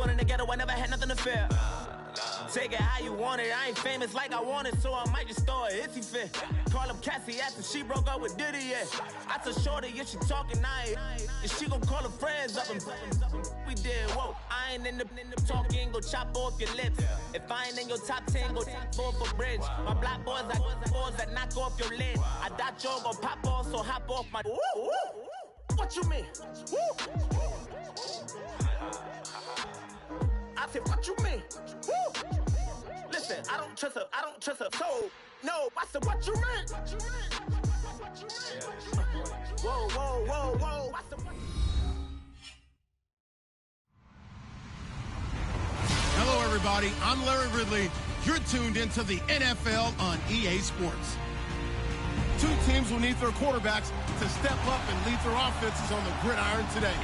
born in the ghetto, I never had nothing to fear. Take it how you want it, I ain't famous like I want it, so I might just throw it if he fit. Call up Cassie after she broke up with Diddy, yeah. I told Shorty if she talking, and she gon' call her friends up and we did, whoa. I ain't in the talking, go chop off your lips. If I ain't in your top 10, go top 4 for bridge. My black boys like boys that knock off your lid. I thought y'all gon' pop off, so hop off my. What you mean? I said, what you mean? Listen, I don't trust her, so, no, I said, what you mean? Whoa, I said, Hello, everybody. I'm Larry Ridley. You're tuned into the NFL on EA Sports. Two teams will need their quarterbacks to step up and lead their offenses on the gridiron today.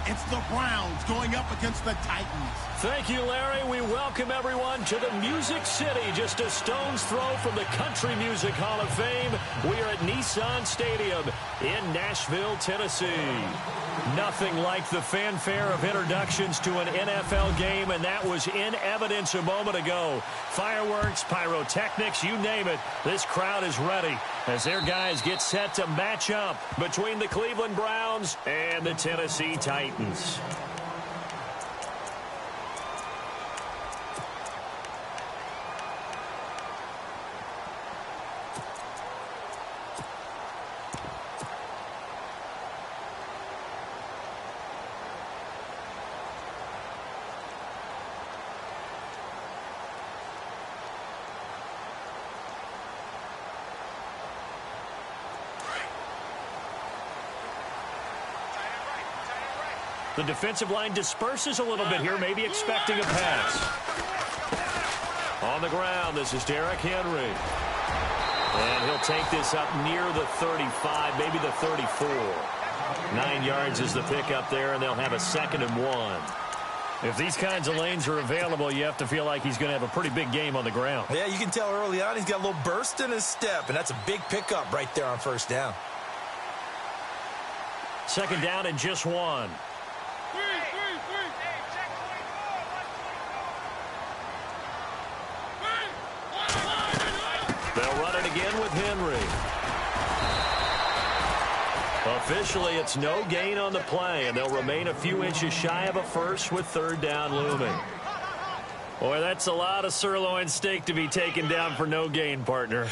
It's the Browns going up against the Titans. Thank you, Larry. We welcome everyone to the Music City, just a stone's throw from the Country Music Hall of Fame. We are at Nissan Stadium in Nashville, Tennessee. Nothing like the fanfare of introductions to an NFL game, and that was in evidence a moment ago. Fireworks, pyrotechnics, you name it. This crowd is ready as their guys get set to match up between the Cleveland Browns and the Tennessee Titans. The defensive line disperses a little bit here, maybe expecting a pass. On the ground, this is Derrick Henry. And he'll take this up near the 35, maybe the 34. 9 yards is the pickup there, and they'll have a 2nd and 1. If these kinds of lanes are available, you have to feel like he's going to have a pretty big game on the ground. Yeah, you can tell early on he's got a little burst in his step, and that's a big pickup right there on 1st down. 2nd down and just 1. They'll run it again with Henry. Officially, it's no gain on the play, and they'll remain a few inches shy of a first with 3rd down looming. Boy, that's a lot of sirloin steak to be taken down for no gain, partner.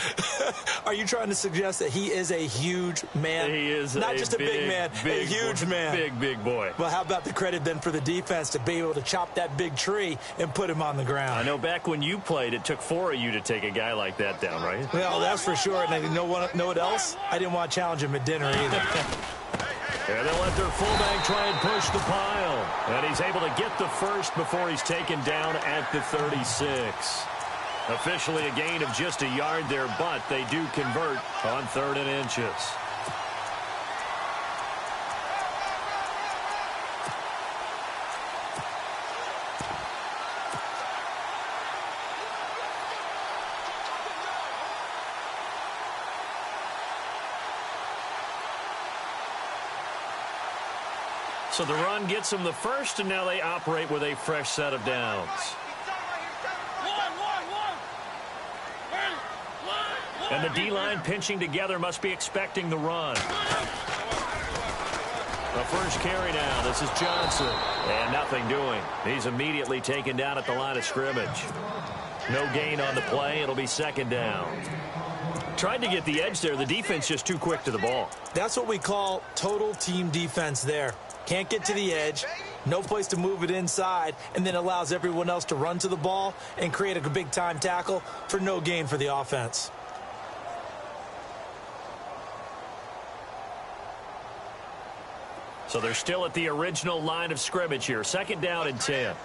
Are you trying to suggest that he is a huge man? He is not just a big man, a huge man. Big boy. Well, how about the credit then for the defense to be able to chop that big tree and put him on the ground? I know back when you played, it took 4 of you to take a guy like that down, right? Well, that's for sure. And you know what else? I didn't want to challenge him at dinner either. And they'll let their fullback try and push the pile. And he's able to get the first before he's taken down at the 36. Officially a gain of just a yard there, but they do convert on 3rd and inches. So the run gets them the first, and now they operate with a fresh set of downs. And the D-line pinching together must be expecting the run. The first carry now. This is Johnson. And nothing doing. He's immediately taken down at the line of scrimmage. No gain on the play. It'll be 2nd down. Tried to get the edge there. The defense just too quick to the ball. That's what we call total team defense there. Can't get to the edge, no place to move it inside, and then allows everyone else to run to the ball and create a big-time tackle for no gain for the offense. So they're still at the original line of scrimmage here. 2nd down and 10.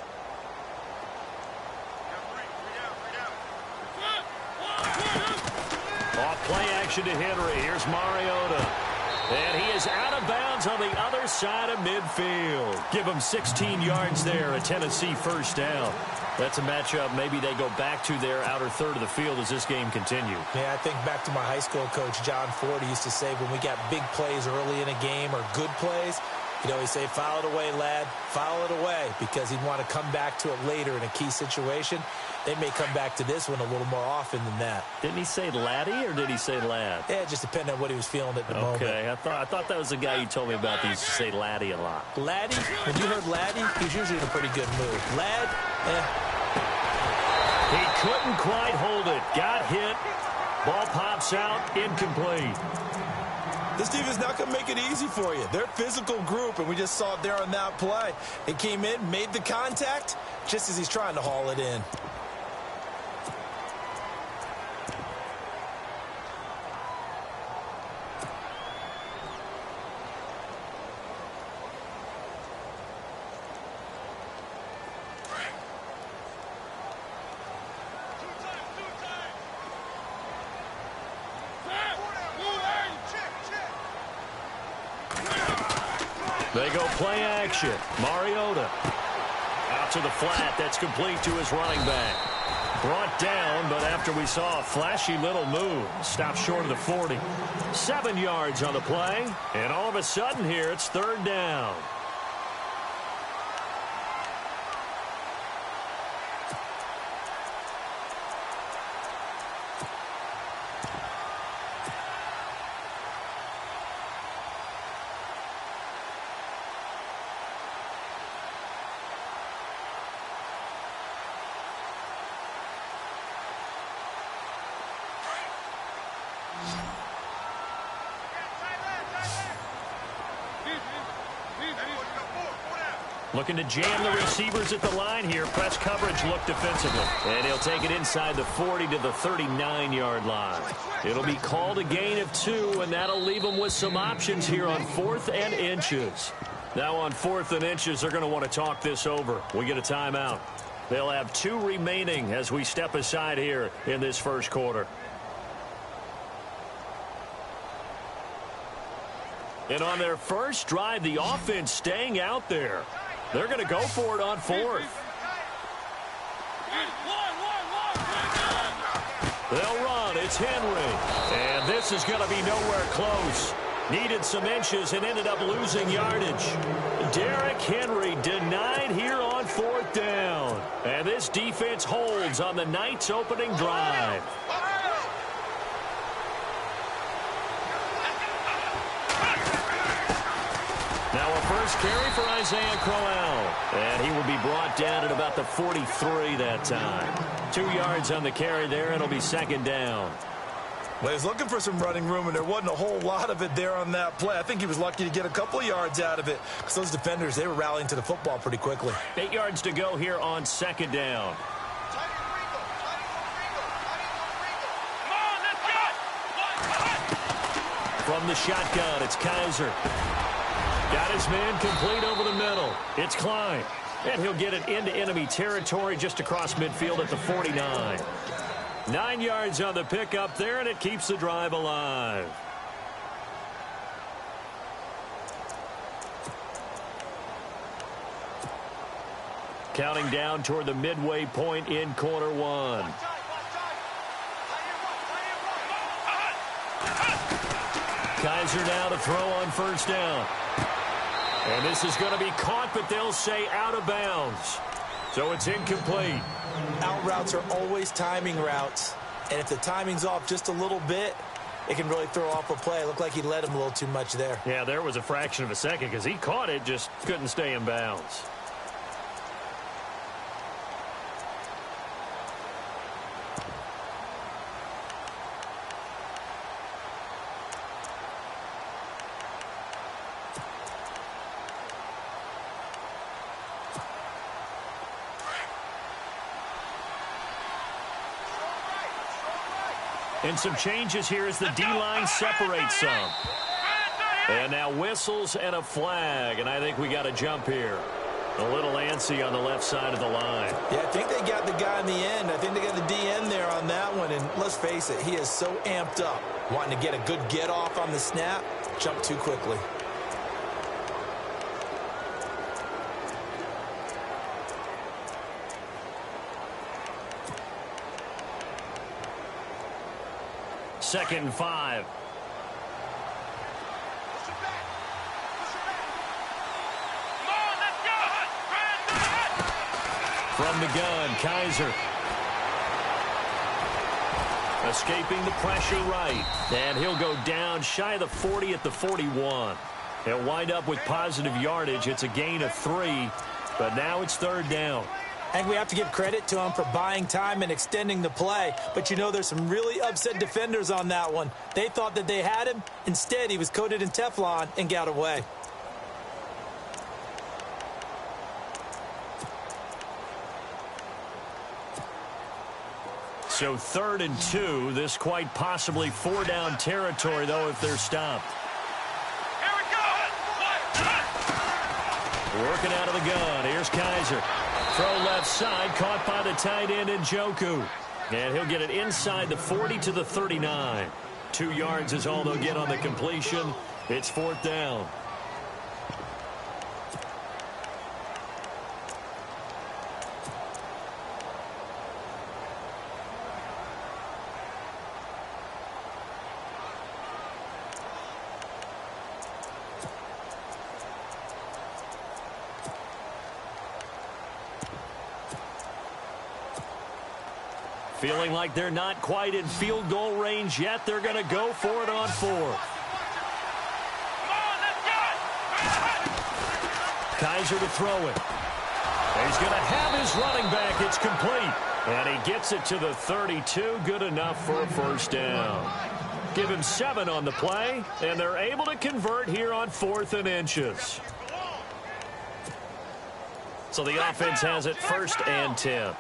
Off play action to Henry. Here's Mariota. And he is out of bounds on the other side of midfield. Give him 16 yards there, a Tennessee 1st down. That's a matchup maybe they go back to their outer 3rd of the field as this game continues. Yeah, I think back to my high school coach, John Ford, used to say when we got big plays early in a game or good plays, You know, we say, file it away, lad. File it away, because he'd want to come back to it later in a key situation. They may come back to this one a little more often than that. Didn't he say laddie or did he say lad? Yeah, it just depended on what he was feeling at the moment. Okay, I thought that was the guy you told me about that used to say laddie a lot. Laddie? When you heard laddie, he's usually in a pretty good mood. Lad? He couldn't quite hold it. Got hit. Ball pops out. Incomplete. This team is not going to make it easy for you. They're a physical group, and we just saw it there on that play. It came in, made the contact, just as he's trying to haul it in. They go play action. Mariota out to the flat. That's complete to his running back. Brought down, but after we saw a flashy little move, stopped short of the 40. 7 yards on the play, and all of a sudden here it's third down. Looking to jam the receivers at the line here. Press coverage look defensively. And he'll take it inside the 40 to the 39-yard line. It'll be called a gain of 2, and that'll leave them with some options here on 4th and inches. Now on 4th and inches, they're going to want to talk this over. We get a timeout. They'll have 2 remaining as we step aside here in this first quarter. And on their first drive, the offense staying out there. They're going to go for it on 4th. They'll run. It's Henry. And this is going to be nowhere close. Needed some inches and ended up losing yardage. Derrick Henry denied here on 4th down. And this defense holds on the night's opening drive. Now a first carry for Isaiah Crowell. And he will be brought down at about the 43 that time. 2 yards on the carry there. It'll be second down. Well, he was looking for some running room, and there wasn't a whole lot of it there on that play. I think he was lucky to get a couple of yards out of it because those defenders, they were rallying to the football pretty quickly. 8 yards to go here on second down. From the shotgun, it's Kaiser. Got his man complete over the middle. It's Klein. And he'll get it into enemy territory just across midfield at the 49. 9 yards on the pickup there, and it keeps the drive alive. Counting down toward the midway point in quarter one. Kaiser now to throw on first down. And this is going to be caught, but they'll say out of bounds. So it's incomplete. Out routes are always timing routes. And if the timing's off just a little bit, it can really throw off a play. It looked like he led him a little too much there. Yeah, there was a fraction of a second because he caught it, just couldn't stay in bounds. And some changes here as the D-line separates some. And now whistles and a flag, and I think we got a jump here. A little antsy on the left side of the line. Yeah, I think they got the guy in the end. I think they got the DN there on that one, and let's face it, he is so amped up, wanting to get a good get-off on the snap, jump too quickly. Second and 5. From the gun, Kaiser. Escaping the pressure right. And he'll go down shy of the 40 at the 41. He'll wind up with positive yardage. It's a gain of 3, but now it's third down. I think we have to give credit to him for buying time and extending the play. But, you know, there's some really upset defenders on that one. They thought that they had him. Instead, he was coated in Teflon and got away. So 3rd and 2. This quite possibly 4-down territory, though, if they're stopped. Here we go. Working out of the gun. Here's Kaiser. Throw left side, caught by the tight end Njoku. And he'll get it inside the 40 to the 39. 2 yards is all they'll get on the completion. It's 4th down. Feeling like they're not quite in field goal range yet. They're going to go for it on 4th. Kaiser to throw it. He's going to have his running back. It's complete. And he gets it to the 32. Good enough for a first down. Give him 7 on the play, and they're able to convert here on 4th and inches. So the offense has it 1st and 10.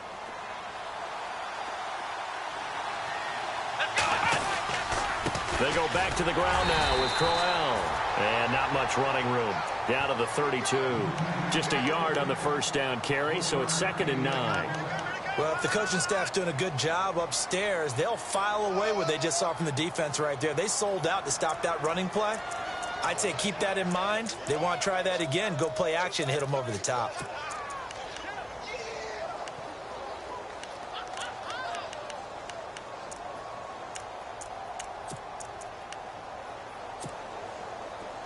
They go back to the ground now with Crowell. And not much running room. Down to the 32. Just a yard on the first down carry, so it's 2nd and 9. Well, if the coaching staff's doing a good job upstairs, they'll file away what they just saw from the defense right there. They sold out to stop that running play. I'd say keep that in mind. They want to try that again. Go play action, hit them over the top.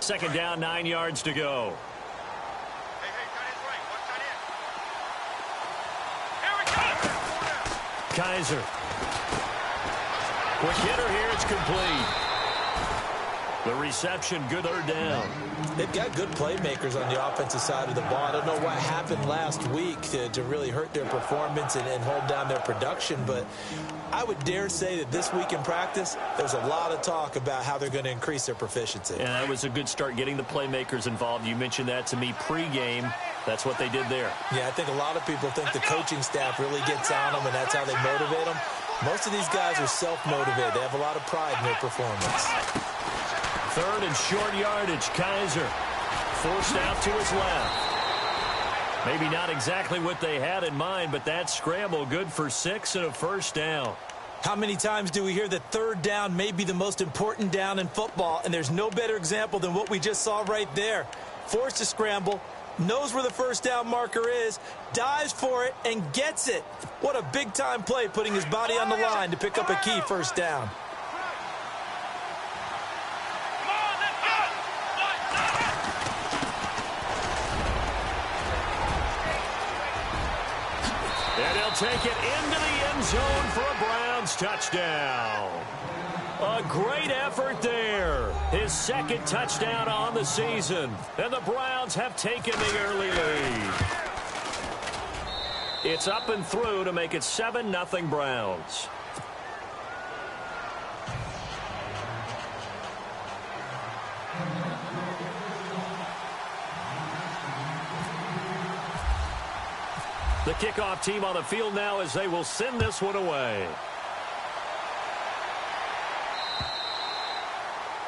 Second down, 9 yards to go. Hey, tight end right. Here we go. Kaiser. Quick hitter here. It's complete. The reception, good 3rd down. They've got good playmakers on the offensive side of the ball. I don't know what happened last week to really hurt their performance and hold down their production, but I would dare say that this week in practice, there's a lot of talk about how they're going to increase their proficiency. And that was a good start getting the playmakers involved. You mentioned that to me pregame. That's what they did there. Yeah, I think a lot of people think the coaching staff really gets on them, and that's how they motivate them. Most of these guys are self-motivated. They have a lot of pride in their performance. 3rd and short yardage. Kaiser forced out to his left. Maybe not exactly what they had in mind, but that scramble good for 6 and a first down. How many times do we hear that 3rd down may be the most important down in football, and there's no better example than what we just saw right there. Forced to scramble, knows where the first down marker is, dives for it, and gets it. What a big-time play, putting his body on the line to pick up a key first down. And he'll take it into the end zone for a Browns touchdown. A great effort there. His 2nd touchdown on the season. And the Browns have taken the early lead. It's up and through to make it 7-0 Browns. The kickoff team on the field now as they will send this one away.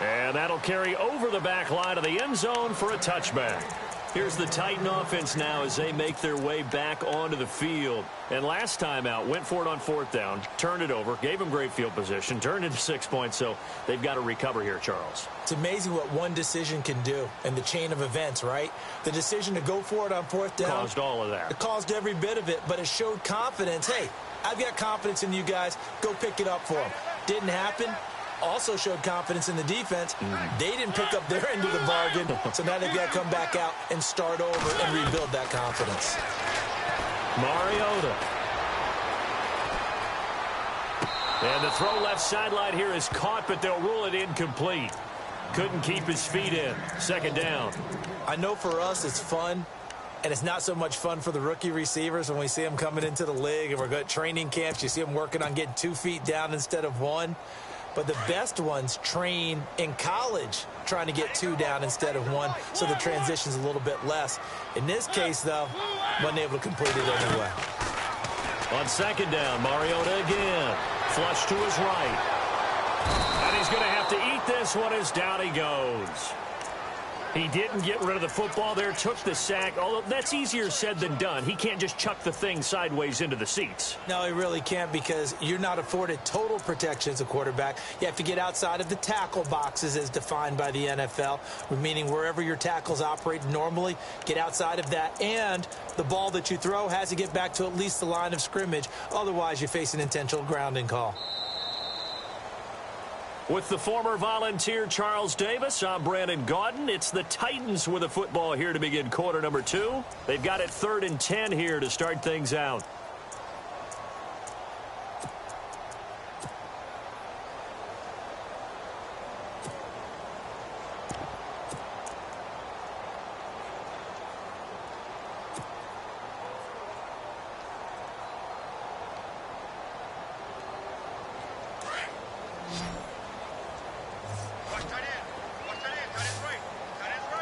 And that'll carry over the back line of the end zone for a touchback. Here's the Titan offense now as they make their way back onto the field. And last time out, went for it on 4th down, turned it over, gave them great field position, turned into 6 points, so they've got to recover here, Charles. It's amazing what one decision can do in the chain of events, right? The decision to go for it on 4th down. Caused all of that. It caused every bit of it, but it showed confidence. Hey, I've got confidence in you guys. Go pick it up for them. Didn't happen. Also showed confidence in the defense. They didn't pick up their end of the bargain, so now they've got to come back out and start over and rebuild that confidence. Mariota. And the throw left sideline here is caught, but they'll rule it incomplete. Couldn't keep his feet in. Second down. I know for us it's fun, and it's not so much fun for the rookie receivers when we see them coming into the league and we're going to training camps. You see them working on getting 2 feet down instead of 1. But the best ones train in college trying to get 2 down instead of 1, so the transition's a little bit less. In this case, though, wasn't able to complete it anyway. On second down, Mariota again. Flush to his right. And he's going to have to eat this one as down he goes. He didn't get rid of the football there, took the sack, although that's easier said than done. He can't just chuck the thing sideways into the seats. No, he really can't, because you're not afforded total protection as a quarterback. You have to get outside of the tackle boxes as defined by the NFL, meaning wherever your tackles operate normally, get outside of that, and the ball that you throw has to get back to at least the line of scrimmage. Otherwise, you face an intentional grounding call. With the former Volunteer Charles Davis, I'm Brandon Gaudin. It's the Titans with a football here to begin quarter number 2. They've got it 3rd and 10 here to start things out.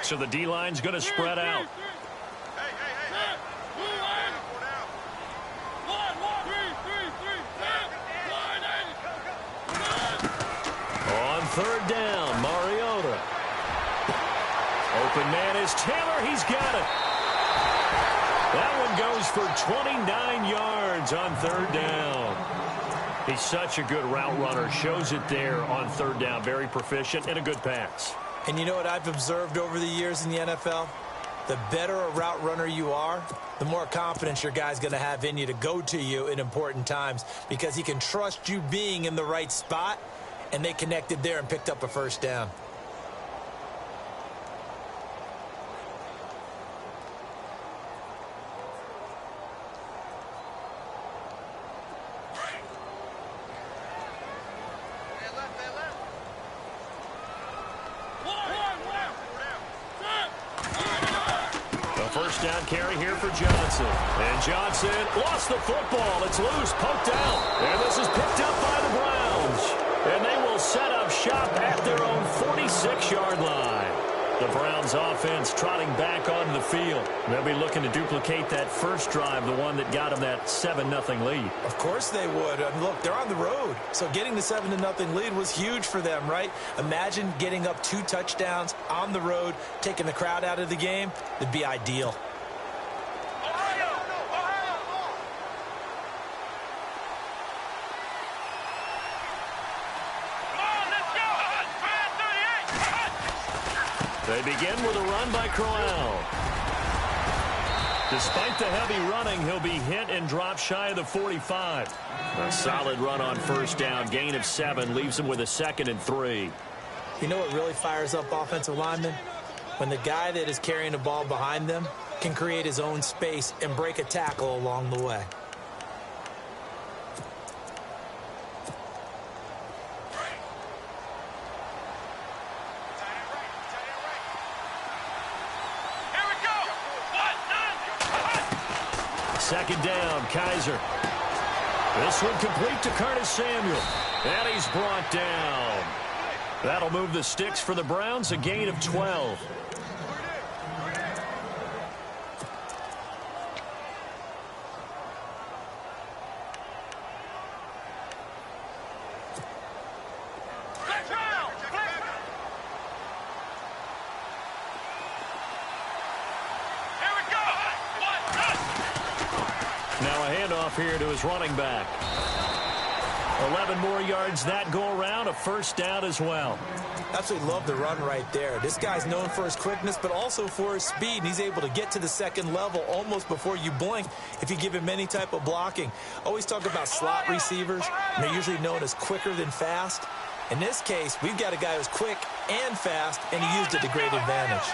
So the D-line's going to spread out. On 3rd down, Mariota. Open man is Taylor. He's got it. That one goes for 29 yards on 3rd down. He's such a good route runner. Shows it there on 3rd down. Very proficient and a good pass. And you know what I've observed over the years in the NFL? The better a route runner you are, the more confidence your guy's going to have in you to go to you in important times, because he can trust you being in the right spot, and they connected there and picked up a 1st down. Down carry here for Johnson. And Johnson lost the football. It's loose, poked out. And this is picked up by the Browns. And they will set up shop at their own 46-yard line. The Browns offense trotting back onto the field. They'll be looking to duplicate that first drive, the one that got them that 7-0 lead. Of course they would. Look, they're on the road. So getting the 7-0 lead was huge for them, right? Imagine getting up 2 touchdowns on the road, taking the crowd out of the game. It'd be ideal. They begin with a run by Crowell. Despite the heavy running, he'll be hit and drop shy of the 45. A solid run on 1st down. Gain of 7 leaves him with a 2nd and 3. You know what really fires up offensive linemen? When the guy that is carrying the ball behind them can create his own space and break a tackle along the way. Second down, Kaiser. This one complete to Curtis Samuel. And he's brought down. That'll move the sticks for the Browns, a gain of 12. Here to his running back. 11 more yards that go around, a 1st down as well. Absolutely love the run right there. This guy's known for his quickness, but also for his speed, and he's able to get to the 2nd level almost before you blink if you give him any type of blocking. Always talk about slot receivers, and they're usually known as quicker than fast. In this case, we've got a guy who's quick and fast, and he used it to great advantage.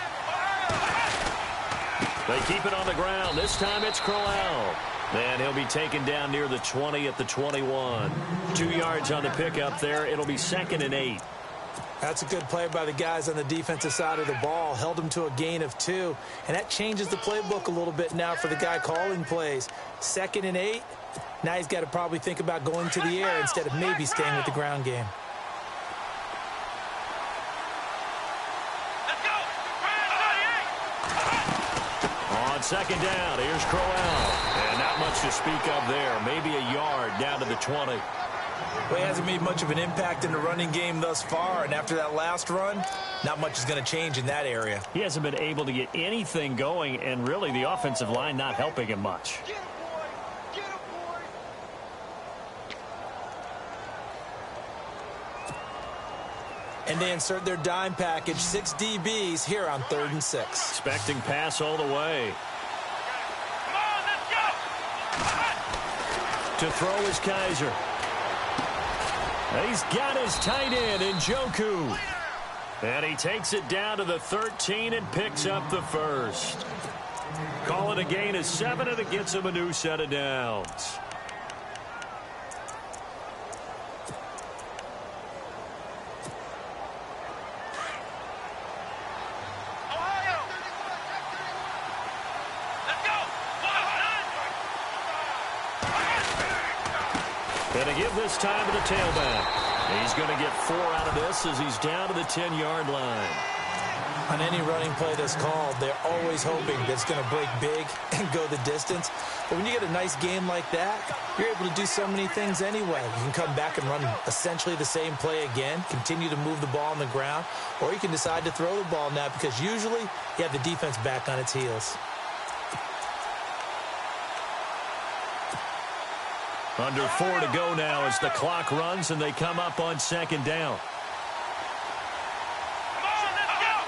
They keep it on the ground. This time it's Crowell. And he'll be taken down near the 20 at the 21. 2 yards on the pickup there. It'll be 2nd and 8. That's a good play by the guys on the defensive side of the ball. Held them to a gain of 2. And that changes the playbook a little bit now for the guy calling plays. 2nd and 8. Now he's got to probably think about going to the air instead of maybe staying with the ground game. On 2nd down, here's Crowell. And not much to speak of there. Maybe a yard down to the 20. Well, he hasn't made much of an impact in the running game thus far, and after that last run, not much is going to change in that area. He hasn't been able to get anything going, and really the offensive line not helping him much. Get him, boy. Get him, boy. And they insert their dime package, 6 DBs here on 3rd and 6. Expecting pass all the way. Come on, let's go. To throw is Kaiser. He's got his tight end in Njoku. And he takes it down to the 13 and picks up the first. Call it a gain of 7, and it gets him a new set of downs. Ohio. Let's go. Gonna give this time to the tailback. He's going to get 4 out of this as he's down to the 10-yard line. On any running play that's called, they're always hoping that it's going to break big and go the distance. But when you get a nice game like that, you're able to do so many things anyway. You can come back and run essentially the same play again, continue to move the ball on the ground, or you can decide to throw the ball now because usually you have the defense back on its heels. Under 4 to go now as the clock runs and they come up on 2nd down. Come on, let's go.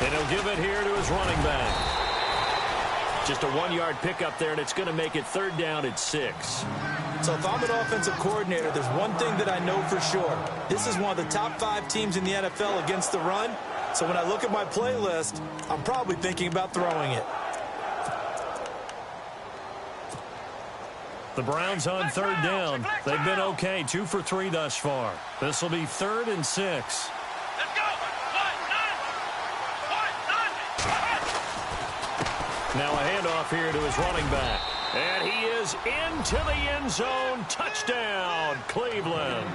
And he'll give it here to his running back. Just a 1-yard pickup there, and it's going to make it 3rd down at 6. So if I'm an offensive coordinator, there's one thing that I know for sure. This is one of the top 5 teams in the NFL against the run. So when I look at my playlist, I'm probably thinking about throwing it. The Browns on 3rd down. They've been okay, 2 for 3 thus far. This will be 3rd and 6. Let's go. Now a handoff here to his running back. And he is into the end zone. Touchdown, Cleveland.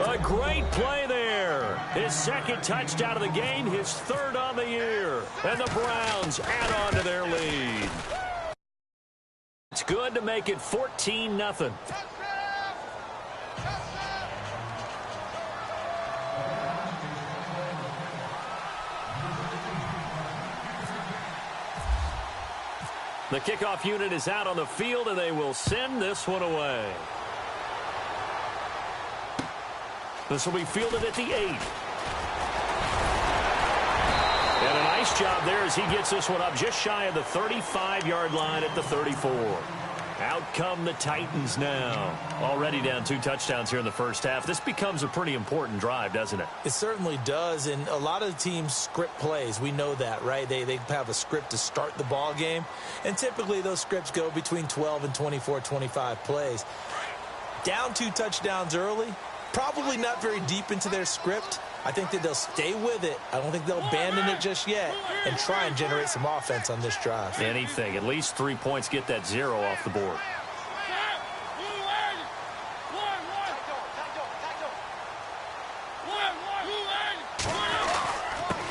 A great play there. His 2nd touchdown of the game, his 3rd on the year. And the Browns add on to their lead. It's good to make it 14-0. The kickoff unit is out on the field, and they will send this one away. This will be fielded at the 8. And a nice job there as he gets this one up just shy of the 35-yard line at the 34. Out come the Titans now. Already down 2 touchdowns here in the first half. This becomes a pretty important drive, doesn't it? It certainly does, and a lot of teams script plays. We know that, right? They have a script to start the ball game, and typically those scripts go between 12 and 24, 25 plays. Down 2 touchdowns early, probably not very deep into their script. I think that they'll stay with it. I don't think they'll abandon it just yet and try and generate some offense on this drive. Anything. At least 3 points, get that 0 off the board.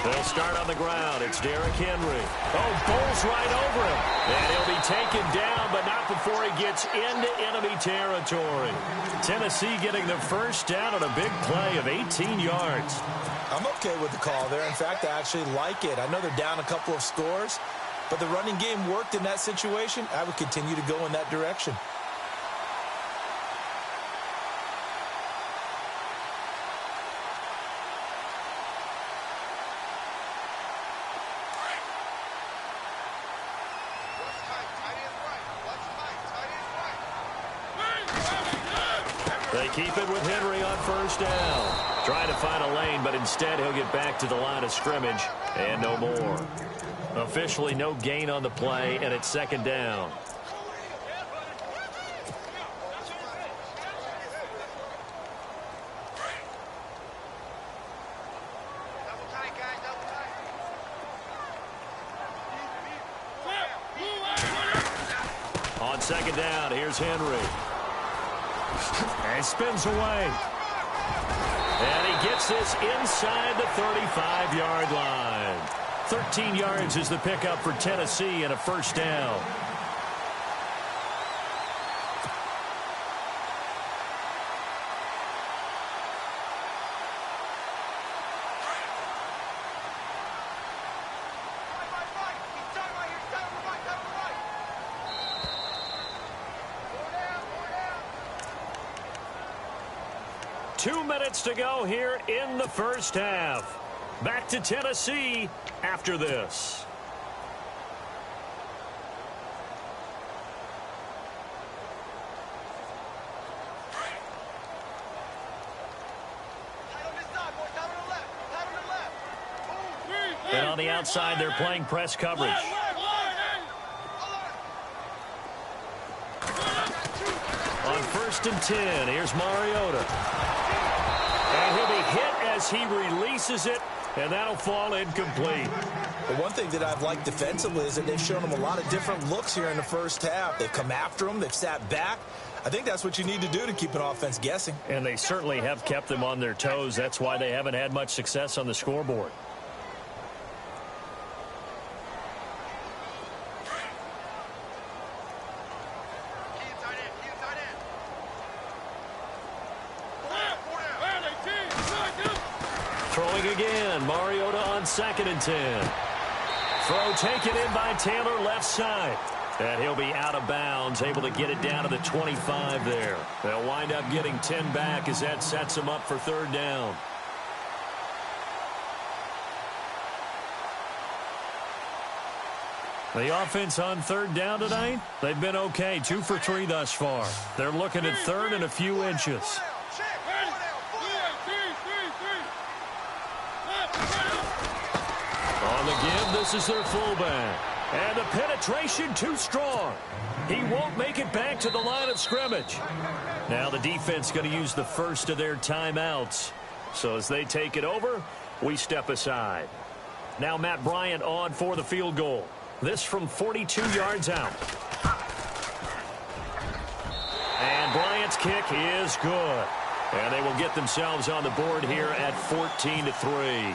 They'll start on the ground. It's Derrick Henry. Oh, bowls right over him. And he'll be taken down, but not before he gets into enemy territory. Tennessee getting the first down on a big play of 18 yards. I'm okay with the call there. In fact, I actually like it. I know they're down a couple of scores, but the running game worked in that situation. I would continue to go in that direction. They keep it with Henry on first down. Trying to find a lane, but instead he'll get back to the line of scrimmage and no more. Officially no gain on the play, and it's second down. On second down, here's Henry. And spins away. And he gets this inside the 35-yard line. 13 yards is the pickup for Tennessee and a first down. Two minutes to go here in the first half. Back to Tennessee after this. And on the outside, they're playing press coverage. On 1st and 10, here's Mariota. And he'll be hit as he releases it, and that'll fall incomplete. The one thing that I've liked defensively is that they've shown him a lot of different looks here in the first half. They've come after him. They've sat back. I think that's what you need to do to keep an offense guessing. And they certainly have kept them on their toes. That's why they haven't had much success on the scoreboard. Throwing again, Mariota on 2nd and 10. Throw taken in by Taylor left side. And he'll be out of bounds, able to get it down to the 25 there. They'll wind up getting 10 back as that sets them up for 3rd down. The offense on 3rd down tonight, they've been okay, 2 for 3 thus far. They're looking at 3rd and a few inches. On the give, this is their fullback. And the penetration too strong. He won't make it back to the line of scrimmage. Now the defense going to use the first of their timeouts. So as they take it over, we step aside. Now Matt Bryant on for the field goal. This from 42 yards out. And Bryant's kick is good. And they will get themselves on the board here at 14-3.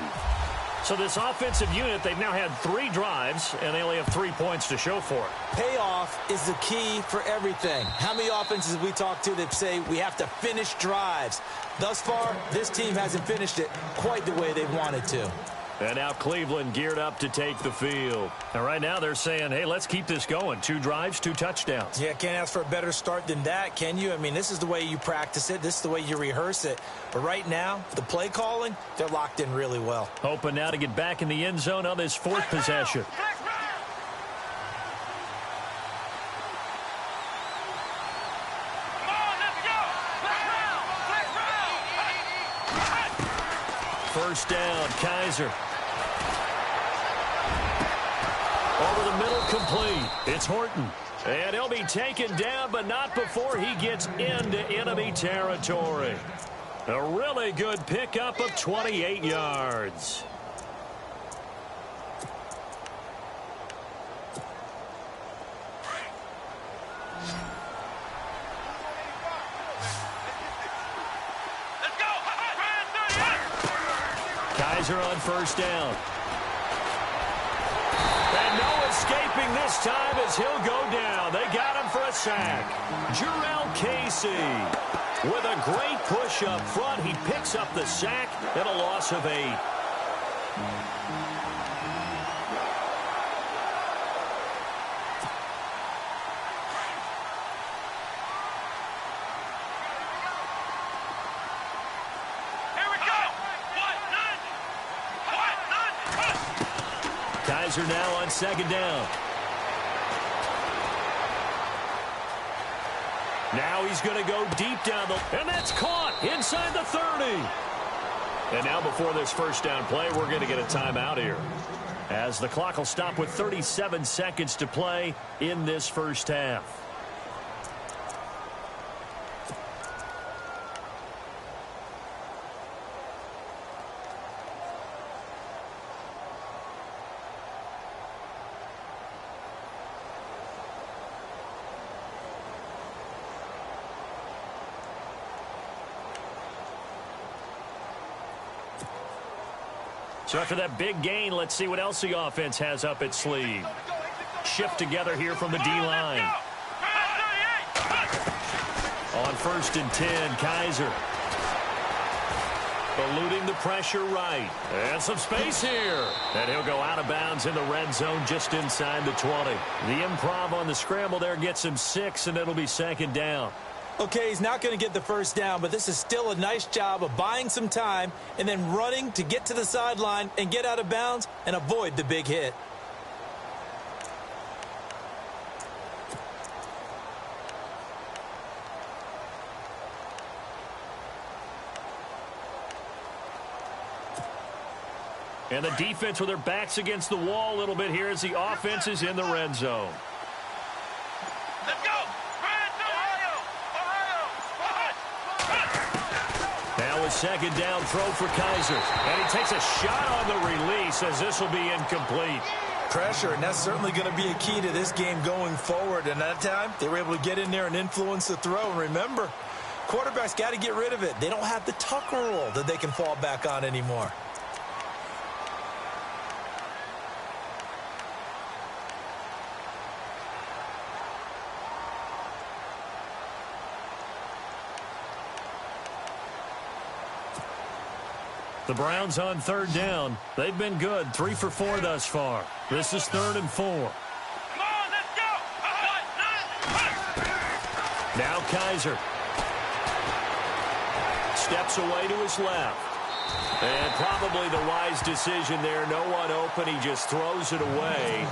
So this offensive unit, they've now had 3 drives, and they only have 3 points to show for it. Payoff is the key for everything. How many offenses we talk to that say we have to finish drives? Thus far, this team hasn't finished it quite the way they wanted to. And now Cleveland geared up to take the field. And right now they're saying, hey, let's keep this going. 2 drives, 2 touchdowns. Yeah, can't ask for a better start than that, can you? I mean, this is the way you practice it. This is the way you rehearse it. But right now, the play calling, they're locked in really well. Hoping now to get back in the end zone on this 4th possession. First down, Kaiser. Over the middle, complete. It's Horton. And he'll be taken down, but not before he gets into enemy territory. A really good pickup of 28 yards. Kaiser on first down. And no escaping this time as he'll go down. They got him for a sack. Jarrell Casey with a great push up front. He picks up the sack and a loss of 8. Kaiser now on second down. Now he's going to go deep down and that's caught inside the 30. And now before this first down play, we're going to get a timeout here. as the clock will stop with 37 seconds to play in this first half. So after that big gain, let's see what else the offense has up its sleeve. Shift together here from the D-line. On 1st and 10, Kaiser. Eluding the pressure right. And some space here. And he'll go out of bounds in the red zone just inside the 20. The improv on the scramble there gets him 6, and it'll be 2nd down. Okay, he's not going to get the first down, but this is still a nice job of buying some time and then running to get to the sideline and get out of bounds and avoid the big hit. And the defense with their backs against the wall a little bit here as the offense is in the red zone. Let's go! Now a 2nd down throw for Kaiser. And he takes a shot on the release as this will be incomplete. Pressure, and that's certainly going to be a key to this game going forward. And that time, they were able to get in there and influence the throw. And remember, quarterbacks got to get rid of it. They don't have the tuck rule that they can fall back on anymore. The Browns on 3rd down. They've been good, 3 for 4 thus far. This is 3rd and 4. Come on, let's go! Now Kaiser. Steps away to his left. And probably the wise decision there. No one open. He just throws it away.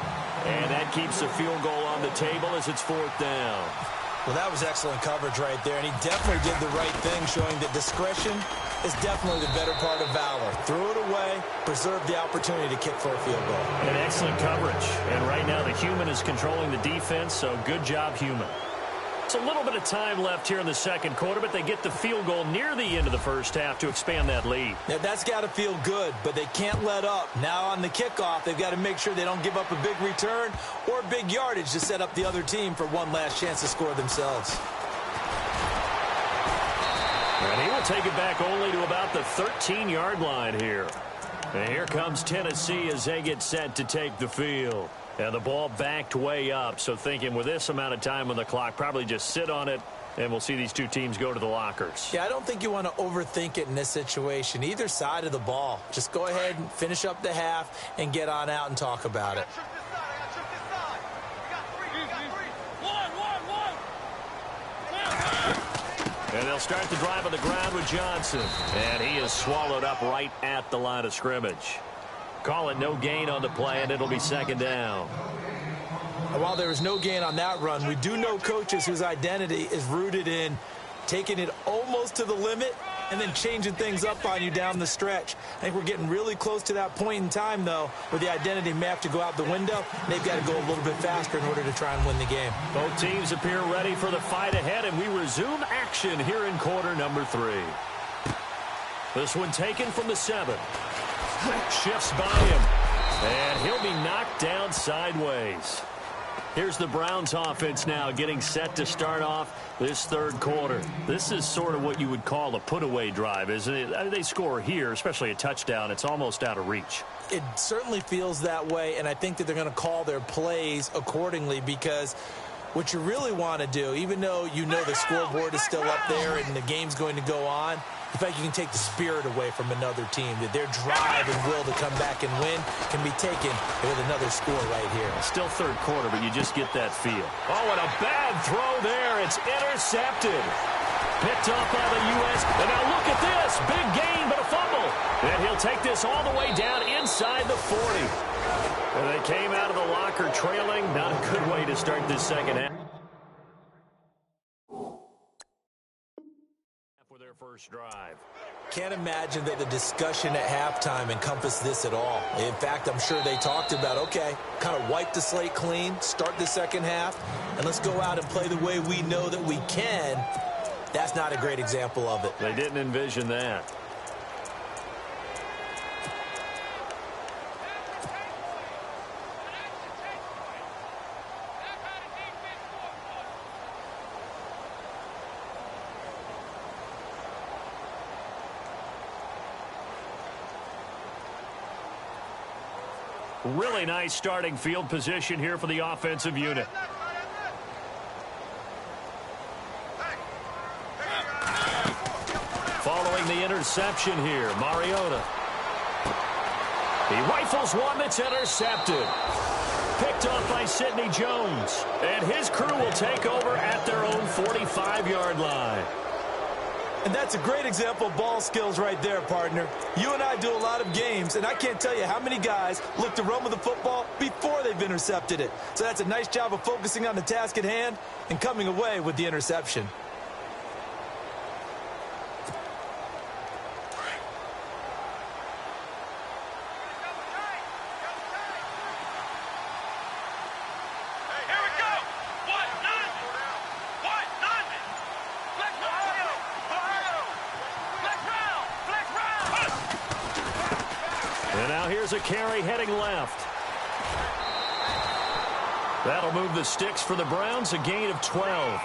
And that keeps the field goal on the table as it's 4th down. Well, that was excellent coverage right there, and he definitely did the right thing, showing that discretion is definitely the better part of valor. Threw it away, preserved the opportunity to kick for a field goal. And excellent coverage. And right now the human is controlling the defense, so good job, human. It's a little bit of time left here in the 2nd quarter, but they get the field goal near the end of the first half to expand that lead. Yeah, that's got to feel good, but they can't let up. Now on the kickoff, they've got to make sure they don't give up a big return or big yardage to set up the other team for one last chance to score themselves. And he will take it back only to about the 13-yard line here. And here comes Tennessee as they get set to take the field. And the ball backed way up, so thinking with this amount of time on the clock, probably just sit on it, and we'll see these two teams go to the lockers. Yeah, I don't think you want to overthink it in this situation. Either side of the ball. Just go ahead and finish up the half and get on out and talk about it. And they'll start the drive on the ground with Johnson. And he is swallowed up right at the line of scrimmage. Call it no gain on the play, and it'll be 2nd down. And while there was no gain on that run, we do know coaches whose identity is rooted in taking it almost to the limit and then changing things up on you down the stretch. I think we're getting really close to that point in time, though, where the identity may have to go out the window. They've got to go a little bit faster in order to try and win the game. Both teams appear ready for the fight ahead, and we resume action here in quarter number 3. This one taken from the 7. Shifts by him, and he'll be knocked down sideways. Here's the Browns offense now getting set to start off this 3rd quarter. This is sort of what you would call a put-away drive, isn't it? I mean, they score here, especially a touchdown. It's almost out of reach. It certainly feels that way, and I think that they're going to call their plays accordingly, because what you really want to do, even though you know the scoreboard is still up there and the game's going to go on, in fact, you can take the spirit away from another team, that their drive and will to come back and win can be taken with another score right here. Still 3rd quarter, but you just get that feel. Oh, and a bad throw there. It's intercepted. Picked off by the U.S. And now look at this. Big gain, but a fumble. And he'll take this all the way down inside the 40. And they came out of the locker trailing. Not a good way to start this 2nd half. first drive. Can't imagine that the discussion at halftime encompassed this at all. In fact, I'm sure they talked about, okay, kind of wipe the slate clean, start the second half, and let's go out and play the way we know that we can. That's not a great example of it. They didn't envision that. Really nice starting field position here for the offensive unit. Following the interception here, Mariota. He rifles one that's intercepted. Picked off by Sidney Jones. And his crew will take over at their own 45-yard line. And that's a great example of ball skills right there, partner. You and I do a lot of games, and I can't tell you how many guys look to run with the football before they've intercepted it. So that's a nice job of focusing on the task at hand and coming away with the interception. And now here's a carry heading left. That'll move the sticks for the Browns, a gain of 12.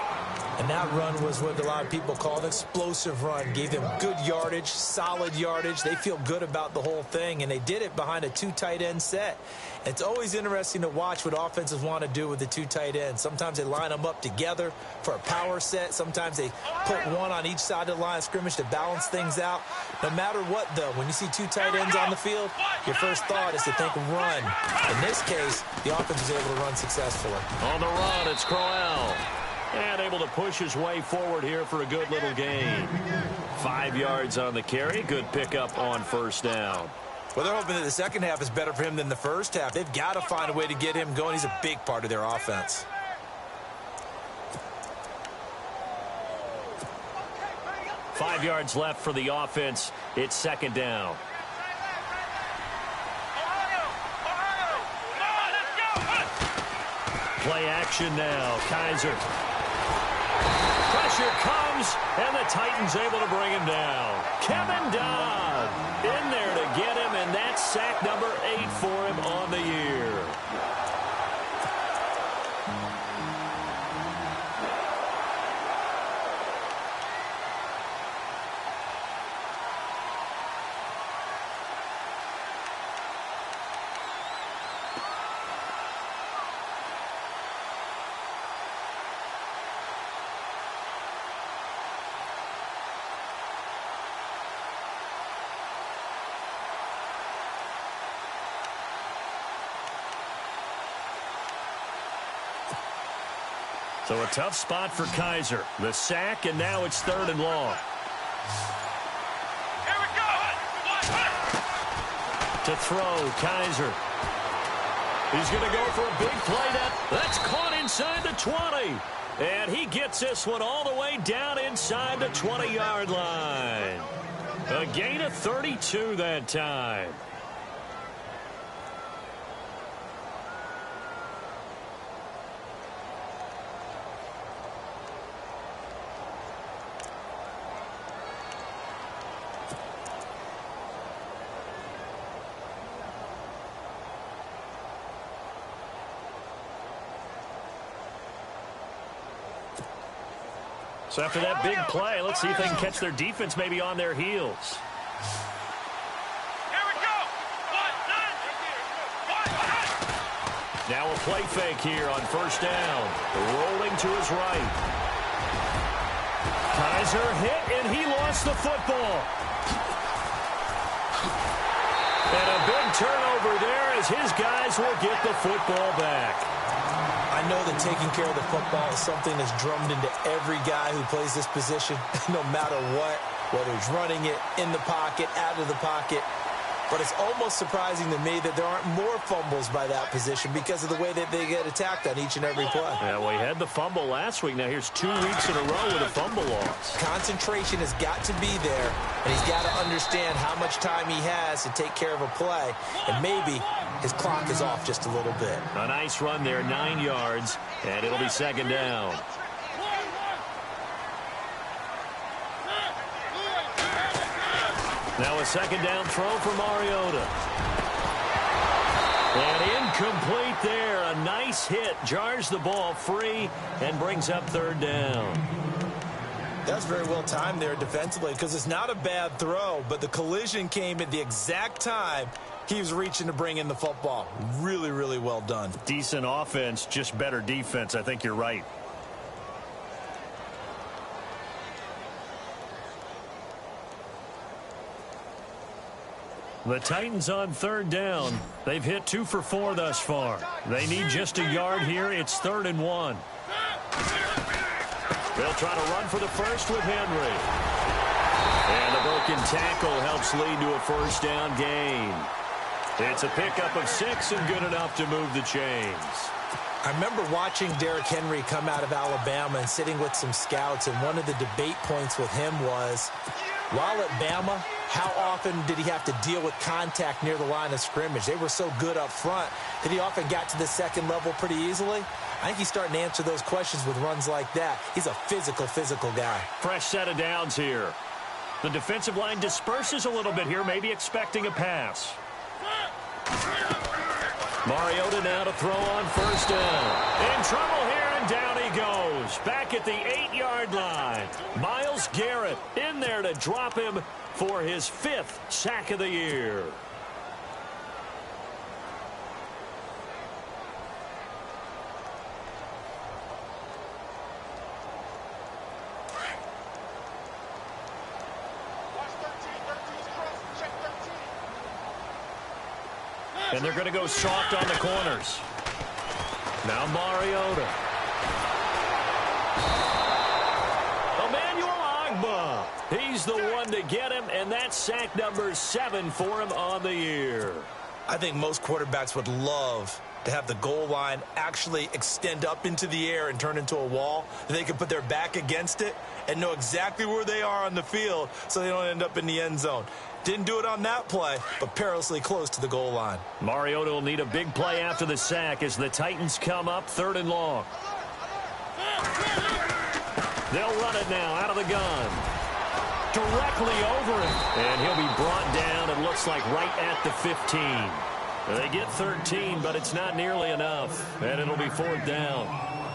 And that run was what a lot of people call an explosive run. Gave them good yardage, solid yardage. They feel good about the whole thing, and they did it behind a two tight end set. It's always interesting to watch what offenses want to do with the two tight ends. Sometimes they line them up together for a power set. Sometimes they put one on each side of the line of scrimmage to balance things out. No matter what, though, when you see two tight ends on the field, your first thought is to think run. In this case, the offense was able to run successfully. On the run, it's Crowell. And able to push his way forward here for a good little gain. 5 yards on the carry. Good pickup on first down. Well, they're hoping that the second half is better for him than the first half. They've got to find a way to get him going. He's a big part of their offense. Five yards left for the offense. It's second down. Play action now. Kaiser. Pressure comes, and the Titans able to bring him down. Kevin Dodd in there to get him, and that's sack number 8 for him on the year. So a tough spot for Kaiser. The sack, and now it's 3rd and long. Here we go. To throw, Kaiser. He's going to go for a big play. That's caught inside the 20. And he gets this one all the way down inside the 20-yard line. A gain of 32 that time. So after that big play, let's see if they can catch their defense maybe on their heels. Here we go. Now a play fake here on first down. Rolling to his right. Kaiser hit, and he lost the football. And a big turnover there as his guys will get the football back. I know that taking care of the football is something that's drummed into every guy who plays this position, no matter what, whether he's running it, in the pocket, out of the pocket. but it's almost surprising to me that there aren't more fumbles by that position because of the way that they get attacked on each and every play. Yeah, well, he had the fumble last week. Now here's 2 weeks in a row with a fumble loss. Concentration has got to be there, and he's got to understand how much time he has to take care of a play, and maybe his clock is off just a little bit. A nice run there, 9 yards, and it'll be second down. Now a second down throw for Mariota. And incomplete there. A nice hit. Jars the ball free and brings up third down. That's very well timed there defensively because it's not a bad throw, but the collision came at the exact time he was reaching to bring in the football. Really, really well done. Decent offense, just better defense. I think you're right. The Titans on third down. They've hit 2 for 4 thus far. They need just a yard here. It's 3rd and 1. They'll try to run for the first with Henry. And the broken tackle helps lead to a first down gain. It's a pickup of 6 and good enough to move the chains. I remember watching Derrick Henry come out of Alabama and sitting with some scouts, and one of the debate points with him was, while at Bama, how often did he have to deal with contact near the line of scrimmage? They were so good up front that he often got to the second level pretty easily. I think he's starting to answer those questions with runs like that. He's a physical guy. Fresh set of downs here. The defensive line disperses a little bit here, maybe expecting a pass. Mariota now to throw on first down. In trouble here, and down he goes. Back at the 8-yard line. Myles Garrett in there to drop him for his 5th sack of the year. And they're going to go soft on the corners. Now Mariota. He's the one to get him, and that's sack number 7 for him on the year. I think most quarterbacks would love to have the goal line actually extend up into the air and turn into a wall. They can put their back against it and know exactly where they are on the field so they don't end up in the end zone. Didn't do it on that play, but perilously close to the goal line. Mariota will need a big play after the sack as the Titans come up 3rd and long. They'll run it now out of the gun. Directly over him. And he'll be brought down, it looks like, right at the 15. They get 13, but it's not nearly enough. And it'll be 4th down.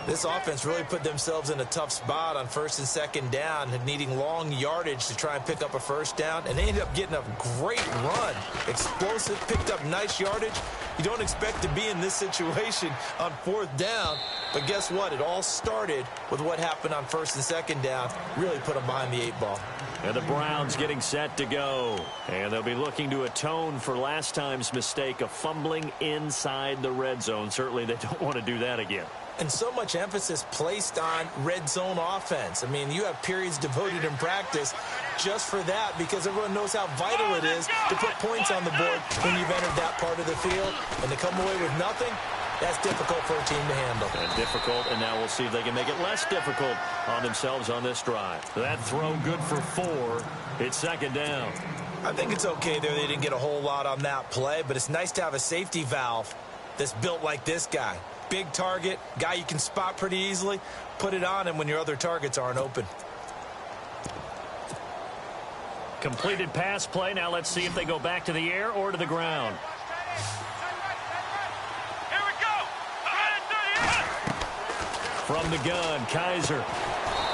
This offense really put themselves in a tough spot on 1st and 2nd down, needing long yardage to try and pick up a first down, and they ended up getting a great run. Explosive, picked up nice yardage. You don't expect to be in this situation on 4th down, but guess what? It all started with what happened on 1st and 2nd down. Really put them behind the 8 ball. And the Browns getting set to go. And they'll be looking to atone for last time's mistake of fumbling inside the red zone. Certainly they don't want to do that again. And so much emphasis placed on red zone offense. I mean, you have periods devoted in practice just for that because everyone knows how vital it is to put points on the board when you've entered that part of the field. And to come away with nothing, that's difficult for a team to handle. And difficult, and now we'll see if they can make it less difficult on themselves on this drive. That throw good for 4. It's 2nd down. I think it's okay there. They didn't get a whole lot on that play, but it's nice to have a safety valve that's built like this guy. Big target, guy you can spot pretty easily. Put it on him when your other targets aren't open. Completed pass play. Now let's see if they go back to the air or to the ground. Here we go. From the gun, Kaiser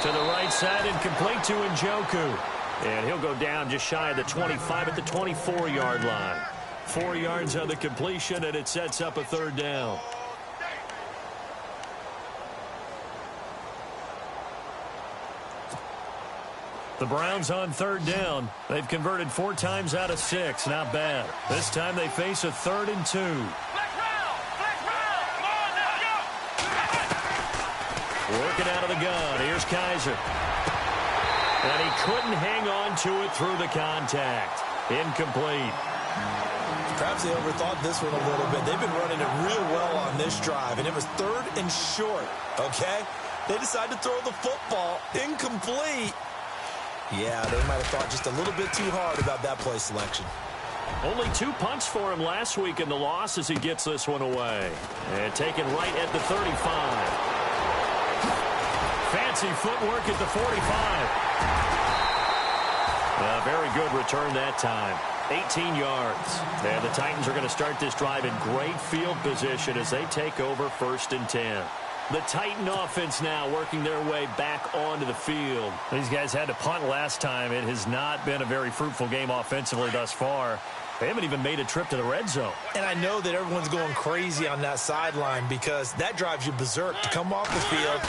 to the right side and complete to Njoku. And he'll go down just shy of the 25 at the 24-yard line. 4 yards on the completion, and it sets up a 3rd down. The Browns on 3rd down. They've converted 4 times out of 6. Not bad. This time they face a 3rd and 2. Working out of the gun. Here's Kaiser. And he couldn't hang on to it through the contact. Incomplete. Perhaps they overthought this one a little bit. They've been running it real well on this drive, and it was 3rd and short, okay? They decided to throw the football incomplete. Yeah, they might have thought just a little bit too hard about that play selection. Only 2 punts for him last week in the loss as he gets this one away. And taken right at the 35. Fancy footwork at the 45. Very good return that time. 18 yards. And the Titans are going to start this drive in great field position as they take over 1st and 10. The Titan offense now working their way back onto the field. These guys had to punt last time. It has not been a very fruitful game offensively thus far. They haven't even made a trip to the red zone. And I know that everyone's going crazy on that sideline because that drives you berserk to come off the field,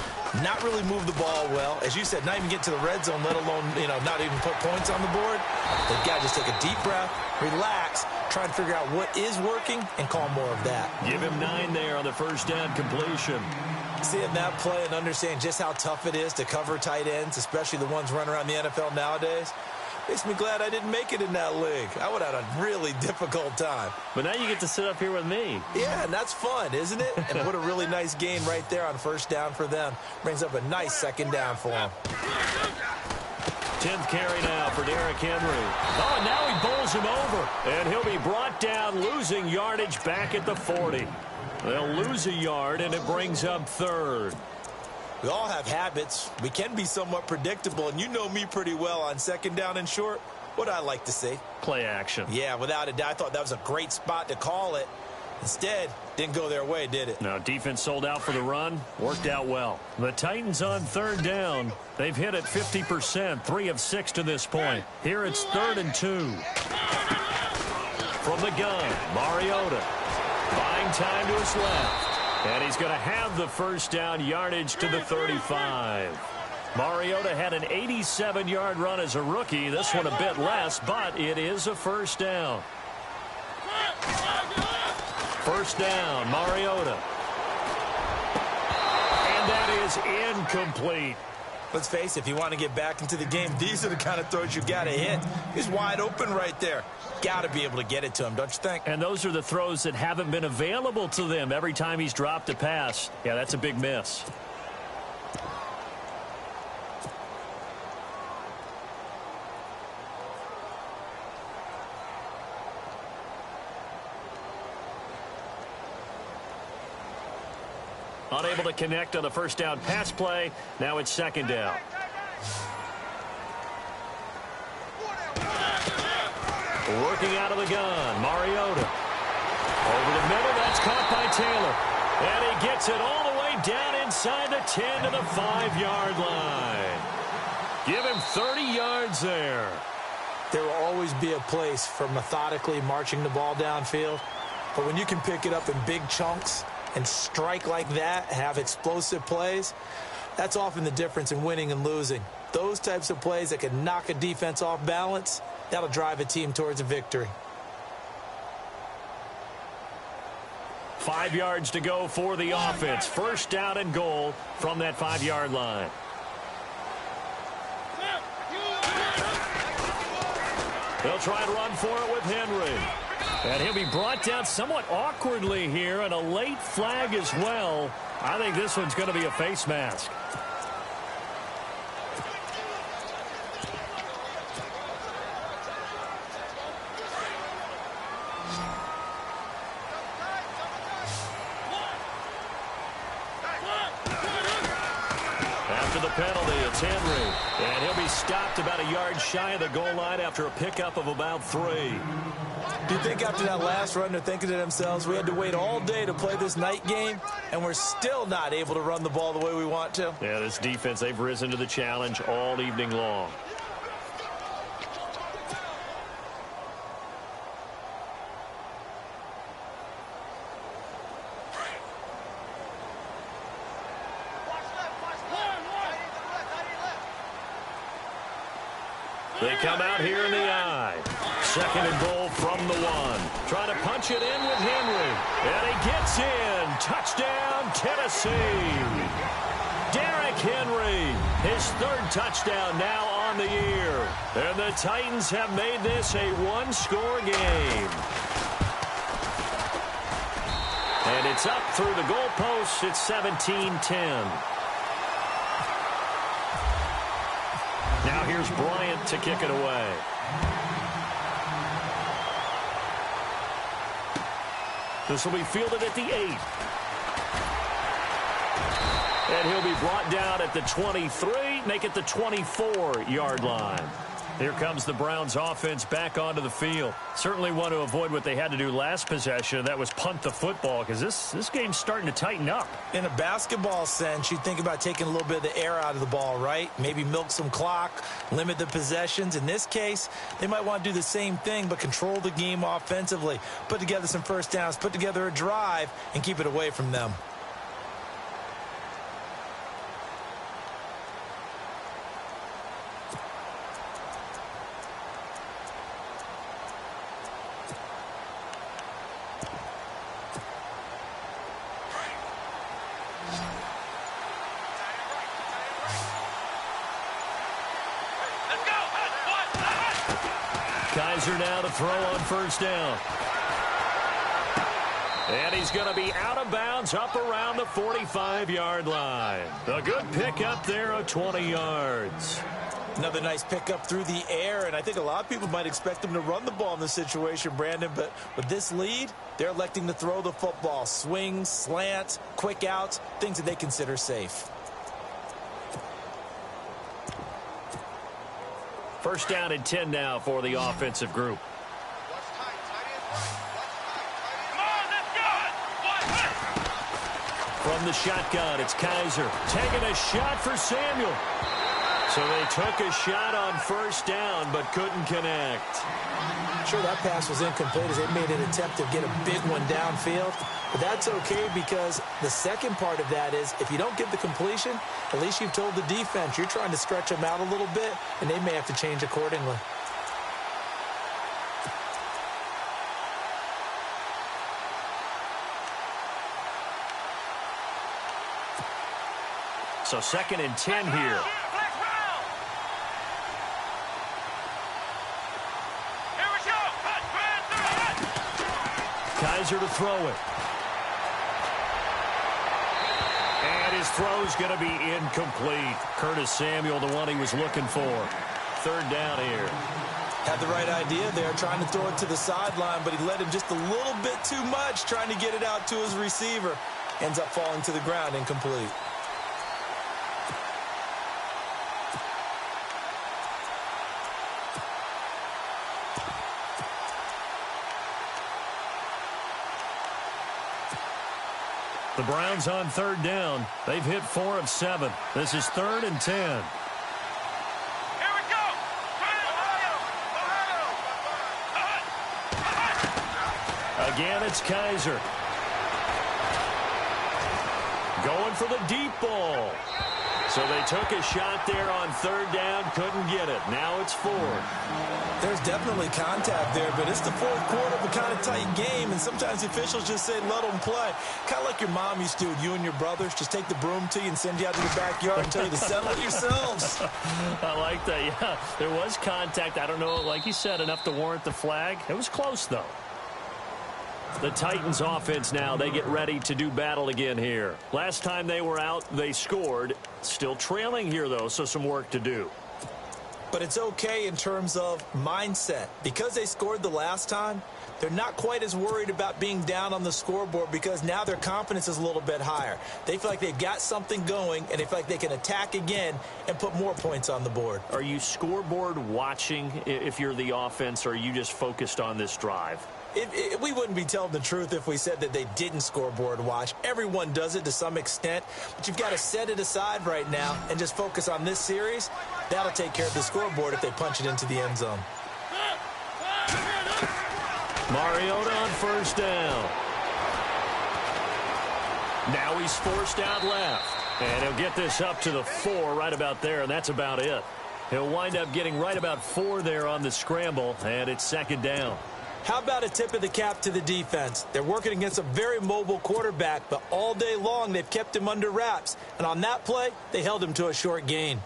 not really move the ball well. As you said, not even get to the red zone, let alone, not even put points on the board. They've got to just take a deep breath, relax, try and figure out what is working, and call more of that. Give him 9 there on the 1st down completion. Seeing that play and understanding just how tough it is to cover tight ends, especially the ones running around the NFL nowadays, makes me glad I didn't make it in that league. I would have had a really difficult time. But now you get to sit up here with me. Yeah, and that's fun, isn't it? And what a really nice gain right there on 1st down for them. Brings up a nice 2nd down for them. 10th carry now for Derrick Henry. Oh, and now he bowls him over. And he'll be brought down, losing yardage back at the 40. They'll lose a yard, and it brings up 3rd. We all have habits. We can be somewhat predictable, and you know me pretty well on 2nd down and short. What I like to see? Play action. Yeah, without a doubt. I thought that was a great spot to call it. Instead, didn't go their way, did it? Now, defense sold out for the run. Worked out well. The Titans on 3rd down. They've hit it 50%, 3 of 6 to this point. Here it's 3rd and 2. From the gun, Mariota. Buying time to his left. And he's going to have the 1st down, yardage to the 35. Mariota had an 87-yard run as a rookie. This one a bit less, but it is a 1st down. 1st down, Mariota. And that is incomplete. Let's face it, if you want to get back into the game, these are the kind of throws you got to hit. He's wide open right there. Got to be able to get it to him, don't you think? And those are the throws that haven't been available to them every time he's dropped a pass. Yeah, that's a big miss. Unable to connect on the 1st down pass play. Now it's 2nd down. Working out of the gun, Mariota. Over the middle, that's caught by Taylor. And he gets it all the way down inside the 10 to the 5-yard line. Give him 30 yards there. There will always be a place for methodically marching the ball downfield. But when you can pick it up in big chunks and strike like that, have explosive plays, that's often the difference in winning and losing. Those types of plays that can knock a defense off balance, that'll drive a team towards a victory. 5 yards to go for the offense. 1st down and goal from that 5-yard line. They'll try and run for it with Henry. And he'll be brought down somewhat awkwardly here, and a late flag as well. I think this one's going to be a face mask. After the penalty, it's Henry. And he'll be stopped about a yard shy of the goal line after a pickup of about 3. Do you think after that last run they're thinking to themselves, we had to wait all day to play this night game, and we're still not able to run the ball the way we want to? Yeah, this defense, they've risen to the challenge all evening long. They come out here in the I. 2nd and goal from the 1. Trying to punch it in with Henry. And he gets in. Touchdown, Tennessee. Derrick Henry, his 3rd touchdown now on the year. And the Titans have made this a 1-score game. And it's up through the goalposts. It's 17-10. Now here's Bryant to kick it away. This will be fielded at the 8. And he'll be brought down at the 23, make it the 24-yard line. Here comes the Browns offense back onto the field. Certainly want to avoid what they had to do last possession. That was punt the football, because this game's starting to tighten up. In a basketball sense, you think about taking a little bit of the air out of the ball, right? Maybe milk some clock, limit the possessions. In this case, they might want to do the same thing, but control the game offensively. Put together some first downs, put together a drive, and keep it away from them. Kaiser now to throw on first down. And he's going to be out of bounds up around the 45-yard line. A good pickup there of 20 yards. Another nice pickup through the air, and I think a lot of people might expect him to run the ball in this situation, Brandon, but with this lead, they're electing to throw the football. Swings, slants, quick outs, things that they consider safe. First down and 10 now for the offensive group. From the shotgun, it's Kaiser taking a shot for Samuel. So they took a shot on first down, but couldn't connect. Sure, that pass was incomplete as they made an attempt to get a big one downfield. But that's okay, because the second part of that is if you don't get the completion, at least you've told the defense you're trying to stretch them out a little bit, and they may have to change accordingly. So second and 10 here. Kaiser to throw it. And his throw's going to be incomplete. Curtis Samuel, the one he was looking for. Third down here. Had the right idea there, trying to throw it to the sideline, but he let him just a little bit too much, trying to get it out to his receiver. Ends up falling to the ground, incomplete. The Browns on third down. They've hit 4 of 7. This is 3rd and 10. Here we go. Again, it's Kaiser. Going for the deep ball. So they took a shot there on third down, couldn't get it. Now it's 4. There's definitely contact there, but it's the fourth quarter of a kind of tight game, and sometimes the officials just say, let them play. Kind of like your mom used to, you and your brothers, just take the broom to you and send you out to the backyard and tell you to settle it yourselves. I like that, yeah. There was contact. I don't know, like you said, enough to warrant the flag. It was close, though. The Titans offense now, they get ready to do battle again here. Last time they were out, they scored. Still trailing here, though, so some work to do. But it's okay in terms of mindset. Because they scored the last time, they're not quite as worried about being down on the scoreboard because now their confidence is a little bit higher. They feel like they've got something going, and they feel like they can attack again and put more points on the board. Are you scoreboard watching if you're the offense, or are you just focused on this drive? We wouldn't be telling the truth if we said that they didn't scoreboard watch. Everyone does it to some extent, but you've got to set it aside right now and just focus on this series. That'll take care of the scoreboard if they punch it into the end zone. Mariota on first down. Now he's forced out left, and he'll get this up to the 4 right about there, and that's about it. He'll wind up getting right about 4 there on the scramble, and it's second down. How about a tip of the cap to the defense? They're working against a very mobile quarterback, but all day long they've kept him under wraps. And on that play, they held him to a short gain.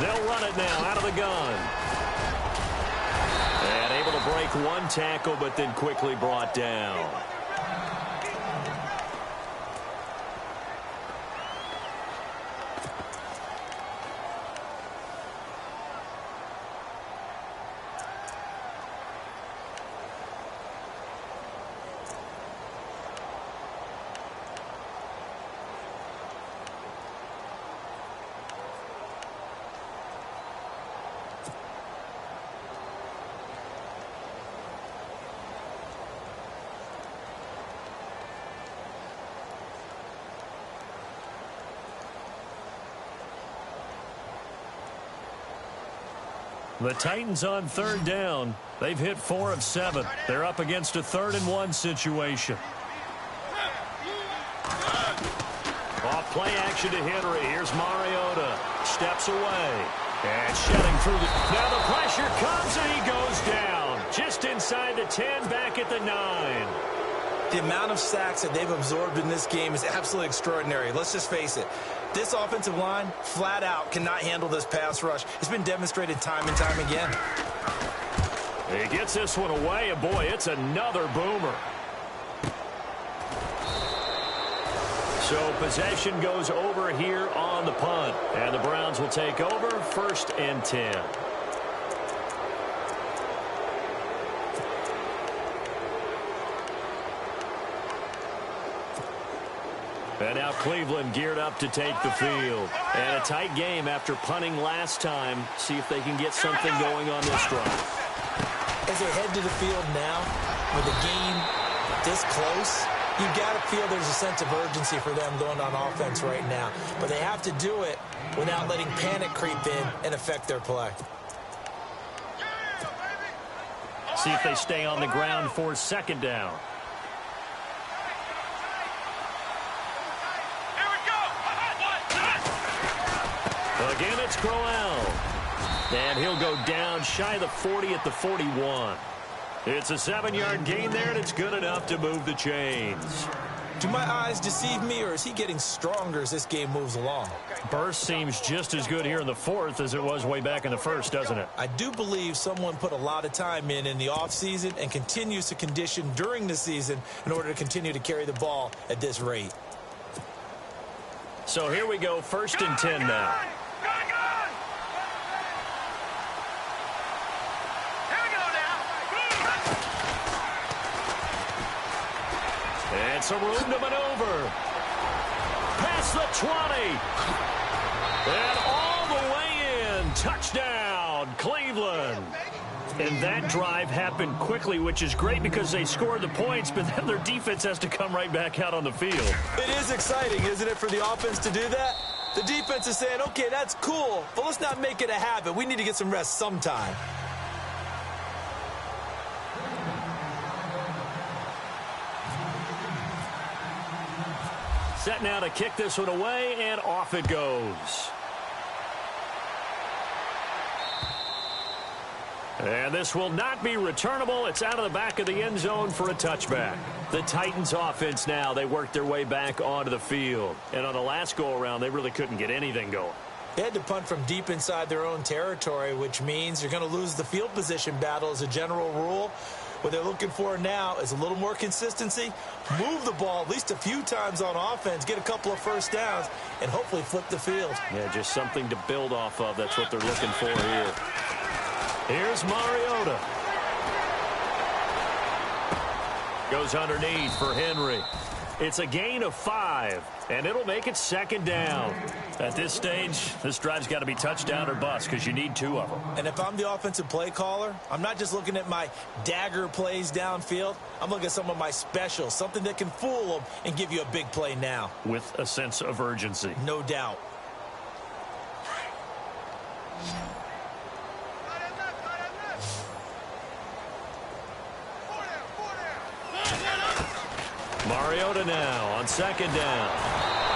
They'll run it now out of the gun. And able to break one tackle, but then quickly brought down. The Titans on third down. They've hit 4 of 7. They're up against a 3rd-and-1 situation. Off play action to Henry. Here's Mariota. Steps away. And shedding through the... Now the pressure comes and he goes down. Just inside the 10, back at the 9. The amount of sacks that they've absorbed in this game is absolutely extraordinary. Let's just face it. This offensive line, flat out, cannot handle this pass rush. It's been demonstrated time and time again. He gets this one away, and boy, it's another boomer. So possession goes over here on the punt. And the Browns will take over 1st and 10. And now Cleveland geared up to take the field. And a tight game after punting last time. See if they can get something going on this drive. As they head to the field now, with the game this close, you've got to feel there's a sense of urgency for them going on offense right now. But they have to do it without letting panic creep in and affect their play. See if they stay on the ground for 2nd down. Again, it's Crowell. And he'll go down shy of the 40 at the 41. It's a 7-yard gain there, and it's good enough to move the chains. Do my eyes deceive me, or is he getting stronger as this game moves along? Burst seems just as good here in the 4th as it was way back in the 1st, doesn't it? I do believe someone put a lot of time in the offseason and continues to condition during the season in order to continue to carry the ball at this rate. So here we go, 1st and 10 now. And some room to maneuver. Past the 20. And all the way in. Touchdown, Cleveland. And that drive happened quickly, which is great because they scored the points, but then their defense has to come right back out on the field. It is exciting, isn't it, for the offense to do that? The defense is saying, okay, that's cool, but let's not make it a habit. We need to get some rest sometime. Set now to kick this one away, and off it goes. And this will not be returnable. It's out of the back of the end zone for a touchback. The Titans offense now, they worked their way back onto the field. And on the last go-around, they really couldn't get anything going. They had to punt from deep inside their own territory, which means you're going to lose the field position battle as a general rule. What they're looking for now is a little more consistency, move the ball at least a few times on offense, get a couple of first downs, and hopefully flip the field. Yeah, just something to build off of. That's what they're looking for here. Here's Mariota. Goes underneath for Henry. It's a gain of 5, and it'll make it 2nd down. At this stage, this drive's got to be touchdown or bust because you need 2 of them. And if I'm the offensive play caller, I'm not just looking at my dagger plays downfield. I'm looking at some of my specials, something that can fool them and give you a big play now. With a sense of urgency. No doubt. Mariota now on 2nd down.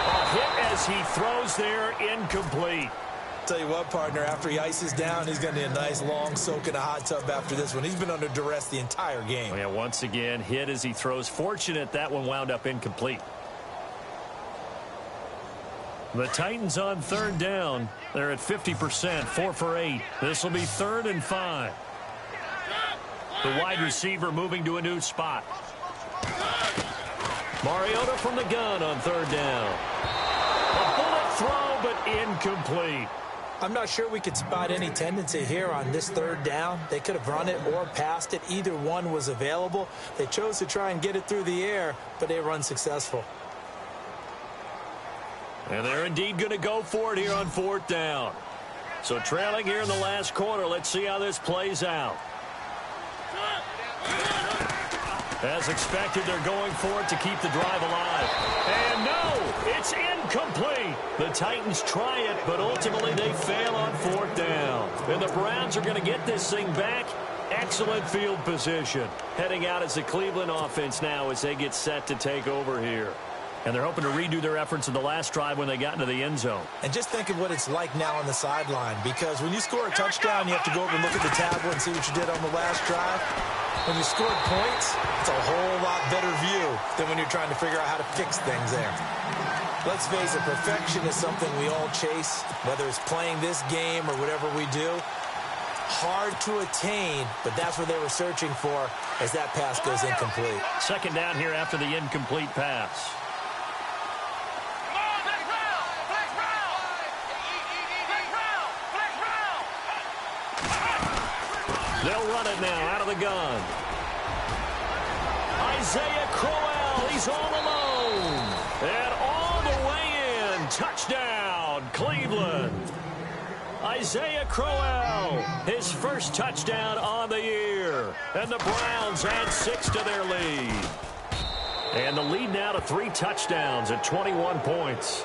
A hit as he throws there, incomplete. Tell you what, partner, after he ices down, he's going to need a nice long soak in a hot tub after this one. He's been under duress the entire game. Oh, yeah, once again, hit as he throws. Fortunate that one wound up incomplete. The Titans on third down. They're at 50%, 4 for 8. This will be 3rd and 5. The wide receiver moving to a new spot. Mariota from the gun on third down. A bullet throw, but incomplete. I'm not sure we could spot any tendency here on this third down. They could have run it or passed it. Either one was available. They chose to try and get it through the air, but they were unsuccessful. And they're indeed going to go for it here on 4th down. So trailing here in the last quarter, let's see how this plays out. As expected, they're going for it to keep the drive alive. And no, it's incomplete. The Titans try it, but ultimately they fail on 4th down. And the Browns are going to get this thing back. Excellent field position. Heading out as the Cleveland offense now as they get set to take over here. And they're hoping to redo their efforts in the last drive when they got into the end zone. And just think of what it's like now on the sideline, because when you score a touchdown, you have to go over and look at the tablet and see what you did on the last drive. When you scored points, it's a whole lot better view than when you're trying to figure out how to fix things there. Let's face it, perfection is something we all chase, whether it's playing this game or whatever we do. Hard to attain, but that's what they were searching for as that pass goes incomplete. 2nd down here after the incomplete pass. They'll run it now out of the gun. Isaiah Crowell, he's all alone. And all the way in. Touchdown, Cleveland. Isaiah Crowell, his first touchdown on the year. And the Browns add 6 to their lead. And the lead now to 3 touchdowns at 21 points.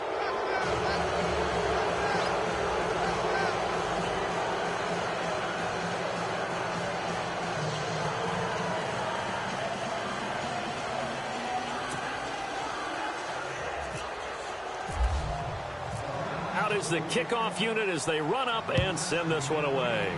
Is the kickoff unit as they run up and send this one away.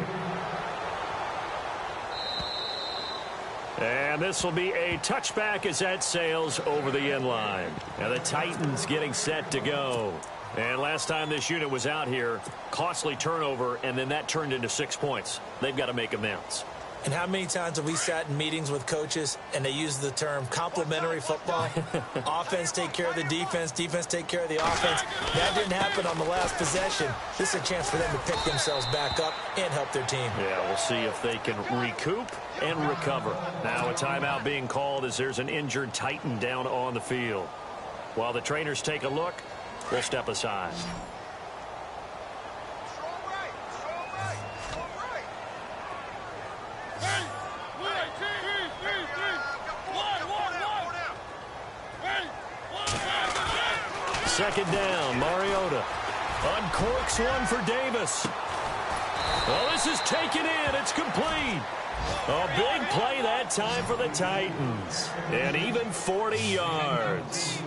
And this will be a touchback as that sails over the end line. And the Titans getting set to go. And last time this unit was out here, costly turnover, and then that turned into 6 points. They've got to make amends. And how many times have we sat in meetings with coaches and they use the term complementary football? Offense take care of the defense, defense take care of the offense. That didn't happen on the last possession. This is a chance for them to pick themselves back up and help their team. Yeah, we'll see if they can recoup and recover. Now a timeout being called as there's an injured Titan down on the field. While the trainers take a look, we'll step aside. Second down, Mariota uncorks one for Davis. Well, this is taken in. It's complete. A big play that time for the Titans. And even 40 yards.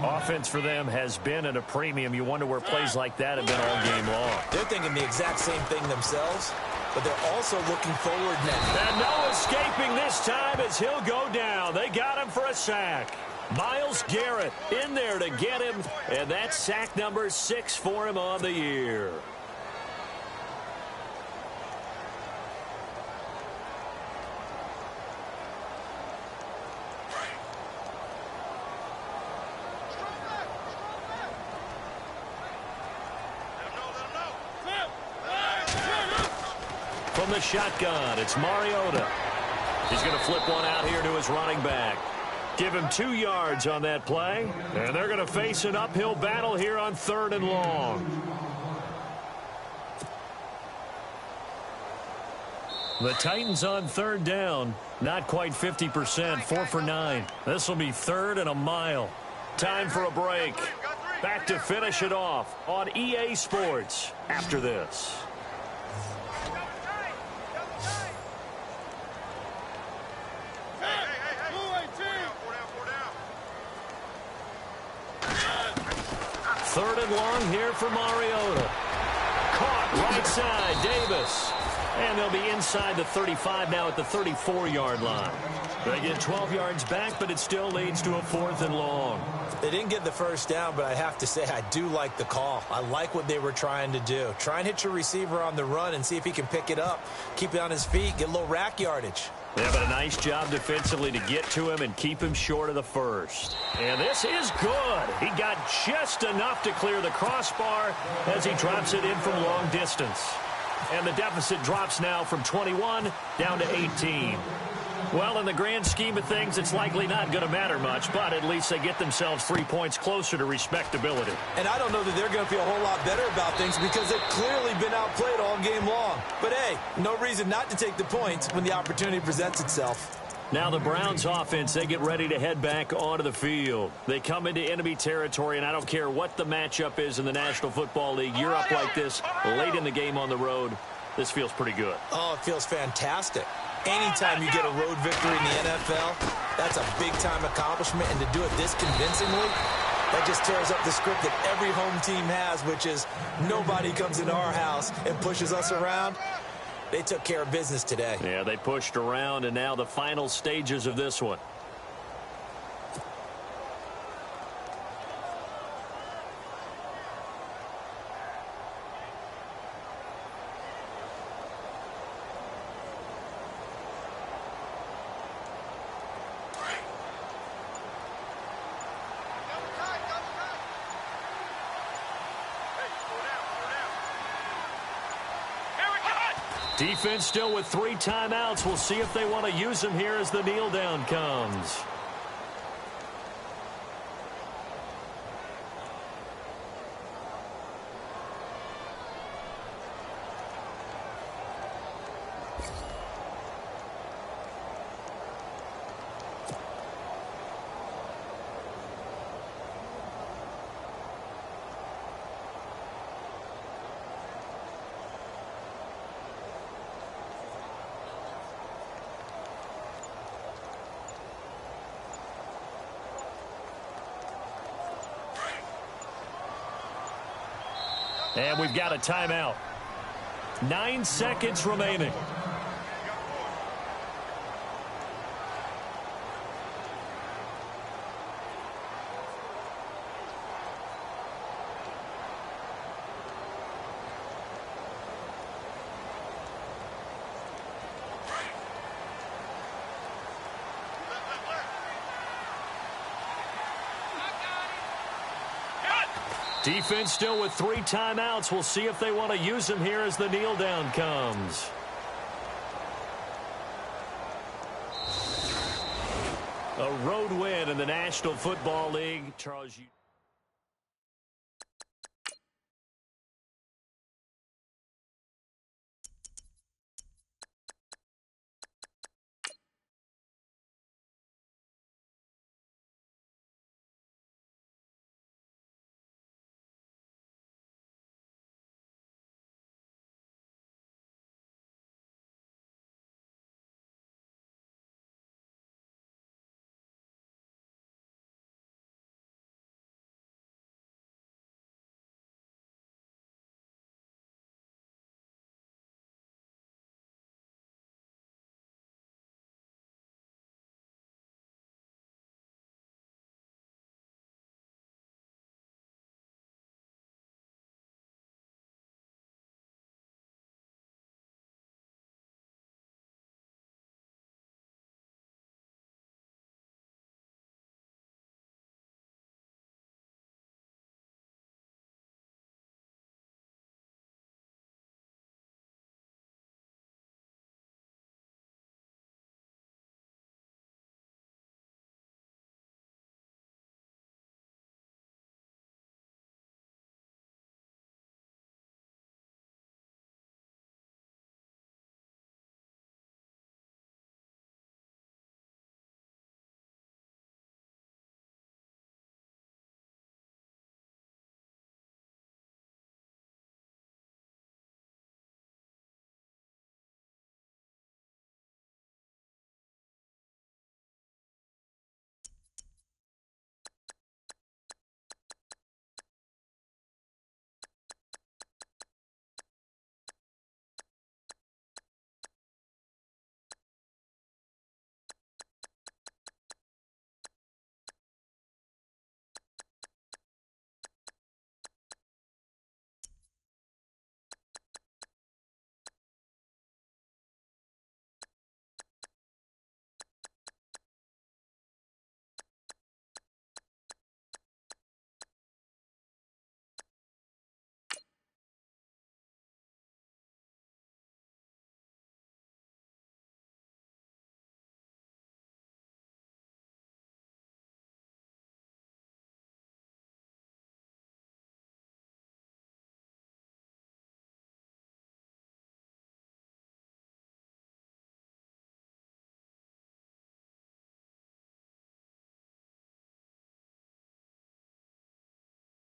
Offense for them has been at a premium. You wonder where plays like that have been all game long. They're thinking the exact same thing themselves, but they're also looking forward now. And no escaping this time as he'll go down. They got him for a sack. Myles Garrett in there to get him, and that's sack number 6 for him on the year. From the shotgun, it's Mariota. He's going to flip one out here to his running back. Give him 2 yards on that play. And they're going to face an uphill battle here on 3rd and long. The Titans on 3rd down. Not quite 50%, 4 for 9. This will be 3rd and a mile. Time for a break. Back to finish it off on EA Sports after this. Third and long here for Mariota. Caught Right side, Davis. And they'll be inside the 35 now at the 34-yard line. They get 12 yards back, but it still leads to a 4th and long. They didn't get the first down, but I have to say I do like the call. I like what they were trying to do. Try and hit your receiver on the run and see if he can pick it up. Keep it on his feet, get a little rack yardage. Yeah, but a nice job defensively to get to him and keep him short of the first. And this is good. He got just enough to clear the crossbar as he drops it in from long distance. And the deficit drops now from 21 down to 18. Well, in the grand scheme of things, it's likely not going to matter much, but at least they get themselves 3 points closer to respectability. And I don't know that they're going to feel a whole lot better about things because they've clearly been outplayed all game long. But, hey, no reason not to take the points when the opportunity presents itself. Now the Browns offense, they get ready to head back onto the field. They come into enemy territory, and I don't care what the matchup is in the National Football League. You're up like this late in the game on the road. This feels pretty good. Oh, it feels fantastic. Anytime you get a road victory in the NFL, that's a big-time accomplishment, and to do it this convincingly, that just tears up the script that every home team has, which is nobody comes into our house and pushes us around. They took care of business today. Yeah, they pushed around, and now the final stages of this one. Defense still with 3 timeouts. We'll see if they want to use them here as the kneel down comes. And we've got a timeout. 9 seconds remaining. Defense still with 3 timeouts. We'll see if they want to use them here as the kneel down comes. A road win in the National Football League. Charles,